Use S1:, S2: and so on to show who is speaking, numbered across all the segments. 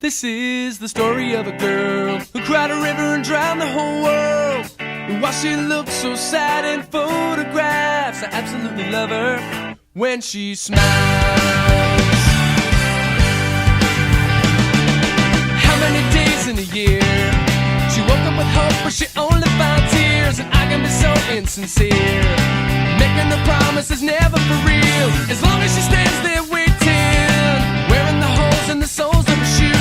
S1: This is the story of a girl who cried a river and drowned the whole world. And while she looks so sad in photographs, I absolutely love her when she smiles. How many days in a year she woke up with hope, but she only found tears? And I can be so insincere, making the promises never for real. As long as she stands there waiting, wearing the holes in the soles of her shoes.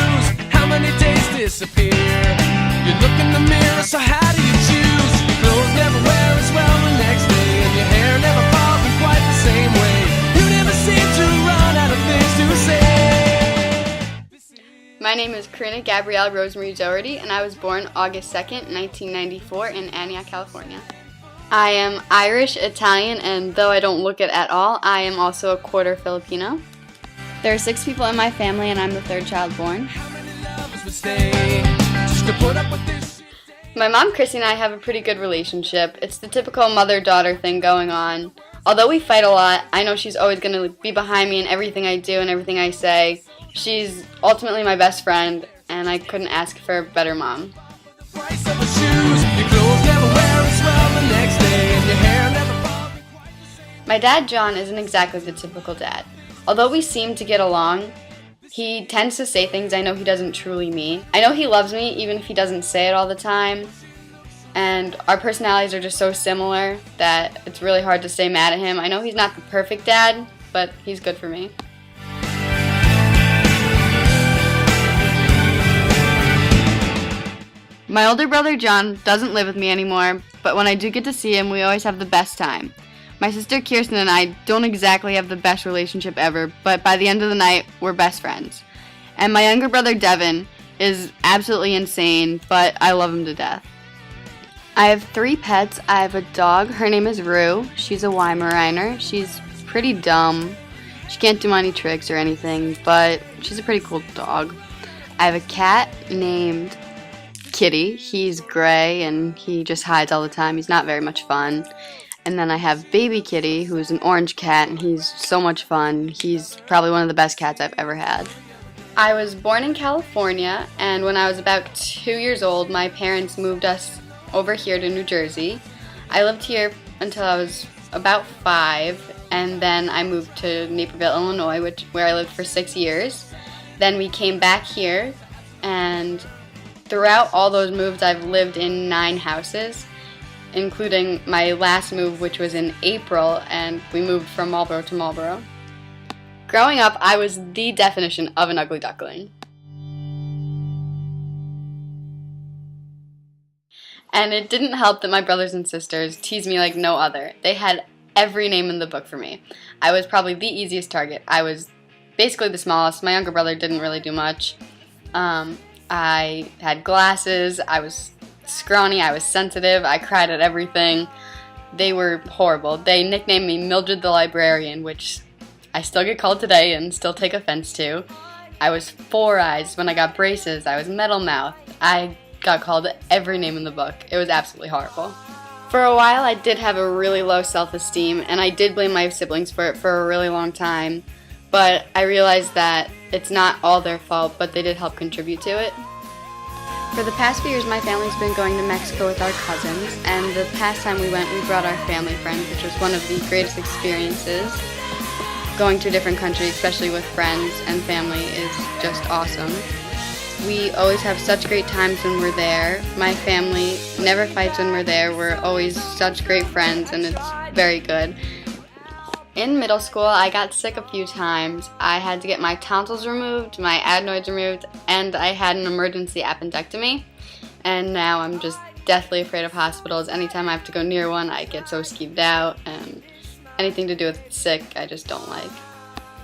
S1: How many days disappear? You look in the mirror, so how do you choose? Your clothes never wear as well the next day, and your hair never falls in quite the same way. You never seem to run out of things to say.
S2: My name is Corina Gabrielle Rosemary Doherty, and I was born August 2nd, 1994 in Antioch, California. I am Irish, Italian, and though I don't look it at all, I am also a quarter Filipino. There are 6 people in my family, and I'm the 3rd child born. My mom, Chrissy, and I have a pretty good relationship. It's the typical mother-daughter thing going on. Although we fight a lot, I know she's always going to be behind me in everything I do and everything I say. She's ultimately my best friend, and I couldn't ask for a better mom. My dad, John, isn't exactly the typical dad. Although we seem to get along, he tends to say things I know he doesn't truly mean. I know he loves me even if he doesn't say it all the time. And our personalities are just so similar that it's really hard to stay mad at him. I know he's not the perfect dad, but he's good for me. My older brother John doesn't live with me anymore, but when I do get to see him, we always have the best time. My sister Kirsten and I don't exactly have the best relationship ever, but by the end of the night, we're best friends. And my younger brother Devin is absolutely insane, but I love him to death. I have 3 pets. I have a dog. Her name is Rue. She's a Weimaraner. She's pretty dumb. She can't do any tricks or anything, but she's a pretty cool dog. I have a cat named Kitty. He's gray and he just hides all the time. He's not very much fun. And then I have Baby Kitty, who's an orange cat, and he's so much fun. He's probably one of the best cats I've ever had. I was born in California, and when I was about 2 years old, my parents moved us over here to New Jersey. I lived here until I was about 5, and then I moved to Naperville, Illinois, where I lived for 6 years. Then we came back here, and throughout all those moves, I've lived in 9 houses, including my last move, which was in April, and we moved from Marlboro to Marlboro. Growing up, I was the definition of an ugly duckling. And it didn't help that my brothers and sisters teased me like no other. They had every name in the book for me. I was probably the easiest target. I was basically the smallest. My younger brother didn't really do much. I had glasses. I was scrawny, I was sensitive, I cried at everything. They were horrible. They nicknamed me Mildred the Librarian, which I still get called today and still take offense to. I was 4 eyes when I got braces. I was metal mouth. I got called every name in the book. It was absolutely horrible. For a while, I did have a really low self-esteem, and I did blame my siblings for it for a really long time. But I realized that it's not all their fault, but they did help contribute to it. For the past few years, my family's been going to Mexico with our cousins, and the past time we went, we brought our family friends, which was one of the greatest experiences. Going to a different country, especially with friends and family, is just awesome. We always have such great times when we're there. My family never fights when we're there. We're always such great friends, and it's very good. In middle school, I got sick a few times. I had to get my tonsils removed, my adenoids removed, and I had an emergency appendectomy. And now I'm just deathly afraid of hospitals. Anytime I have to go near one, I get so skeeved out, and anything to do with sick, I just don't like.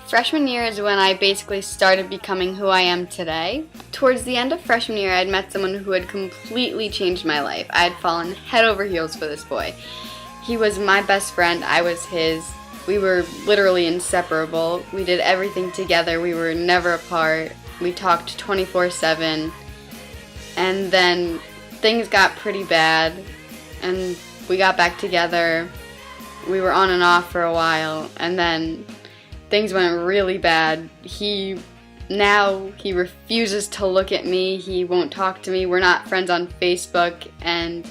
S2: Freshman year is when I basically started becoming who I am today. Towards the end of freshman year, I had met someone who had completely changed my life. I had fallen head over heels for this boy. He was my best friend, I was his. We were literally inseparable. We did everything together. We were never apart. We talked 24/7. And then things got pretty bad, and we got back together. We were on and off for a while, and then things went really bad. He now he refuses to look at me, he won't talk to me, we're not friends on Facebook, and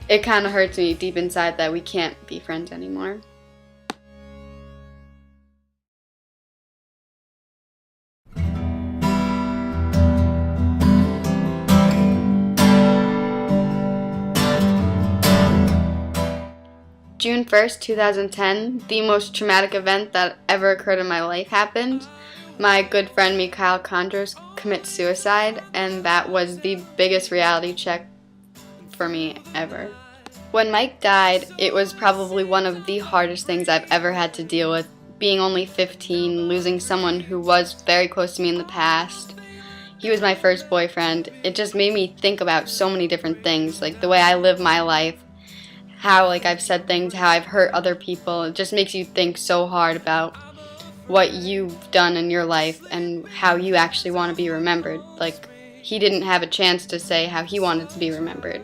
S2: it kind of hurts me deep inside that we can't be friends anymore. June 1st, 2010, the most traumatic event that ever occurred in my life happened. My good friend Mikhail Kondros commits suicide, and that was the biggest reality check for me ever. When Mike died, it was probably one of the hardest things I've ever had to deal with. Being only 15, losing someone who was very close to me in the past. He was my first boyfriend. It just made me think about so many different things, like the way I live my life, how I've said things, how I've hurt other people. It just makes you think so hard about what you've done in your life and how you actually want to be remembered. He didn't have a chance to say how he wanted to be remembered.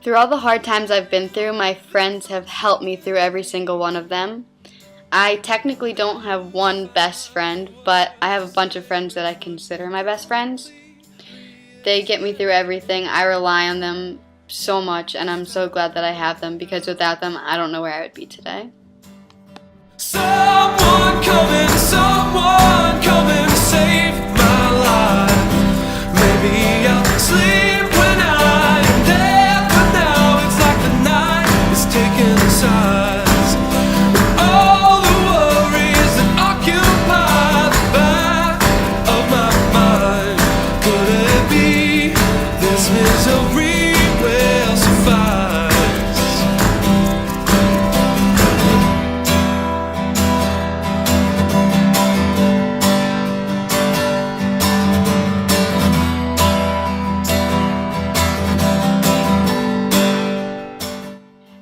S2: Through all the hard times I've been through, my friends have helped me through every single one of them. I technically don't have one best friend, but I have a bunch of friends that I consider my best friends. They get me through everything. I rely on them so much, and I'm so glad that I have them, because without them, I don't know where I would be today.
S1: Someone come and save my life. Maybe I'll sleep when I am dead, but now it's like the night is taking sides. All the worries that occupy the back of my mind. Could it be this misery will suffice?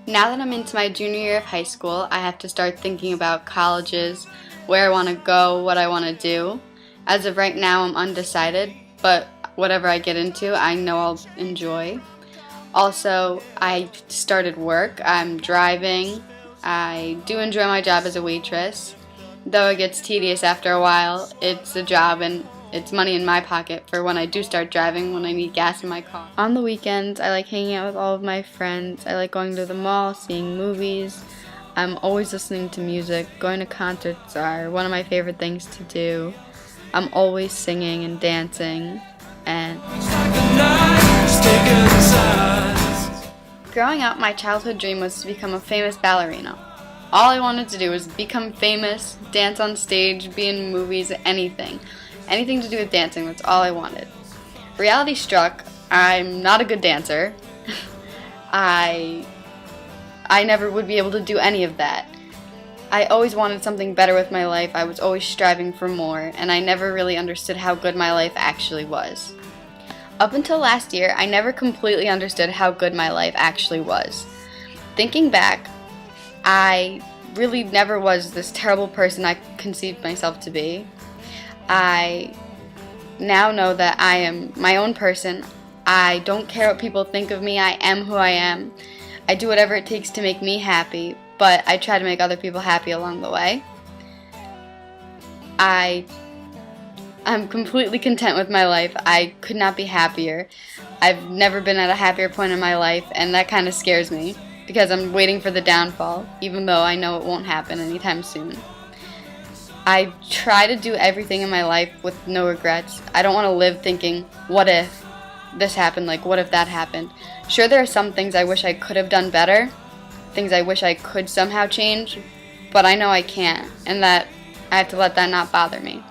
S2: Now that I'm into my junior year of high school, I have to start thinking about colleges, where I want to go, what I want to do. As of right now, I'm undecided, but whatever I get into, I know I'll enjoy. Also, I started work. I'm driving. I do enjoy my job as a waitress. Though it gets tedious after a while, it's a job and it's money in my pocket for when I do start driving, when I need gas in my car. On the weekends, I like hanging out with all of my friends. I like going to the mall, seeing movies. I'm always listening to music. Going to concerts are one of my favorite things to do. I'm always singing and dancing. And growing up, my childhood dream was to become a famous ballerina. All I wanted to do was become famous, dance on stage, be in movies, anything. Anything to do with dancing, that's all I wanted. Reality struck. I'm not a good dancer. I never would be able to do any of that. I always wanted something better with my life. I was always striving for more, and I never really understood how good my life actually was. Up until last year, I never completely understood how good my life actually was. Thinking back, I really never was this terrible person I conceived myself to be. I now know that I am my own person. I don't care what people think of me. I am who I am. I do whatever it takes to make me happy, but I try to make other people happy along the way. I'm completely content with my life. I could not be happier. I've never been at a happier point in my life, and that kind of scares me because I'm waiting for the downfall, even though I know it won't happen anytime soon. I try to do everything in my life with no regrets. I don't want to live thinking, what if this happened, what if that happened. Sure, there are some things I wish I could have done better, things I wish I could somehow change, but I know I can't, and that I have to let that not bother me.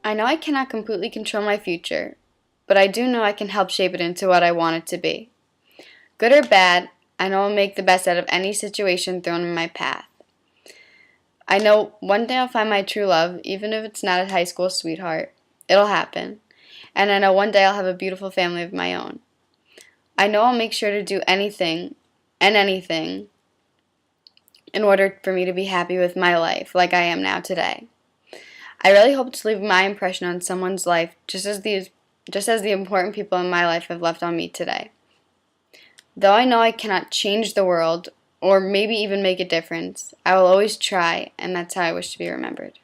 S2: I know I cannot completely control my future, but I do know I can help shape it into what I want it to be. Good or bad, I know I'll make the best out of any situation thrown in my path. I know one day I'll find my true love, even if it's not a high school sweetheart. It'll happen. And I know one day I'll have a beautiful family of my own. I know I'll make sure to do anything in order for me to be happy with my life like I am now today. I really hope to leave my impression on someone's life just as the important people in my life have left on me today. Though I know I cannot change the world or maybe even make a difference, I will always try, and that's how I wish to be remembered.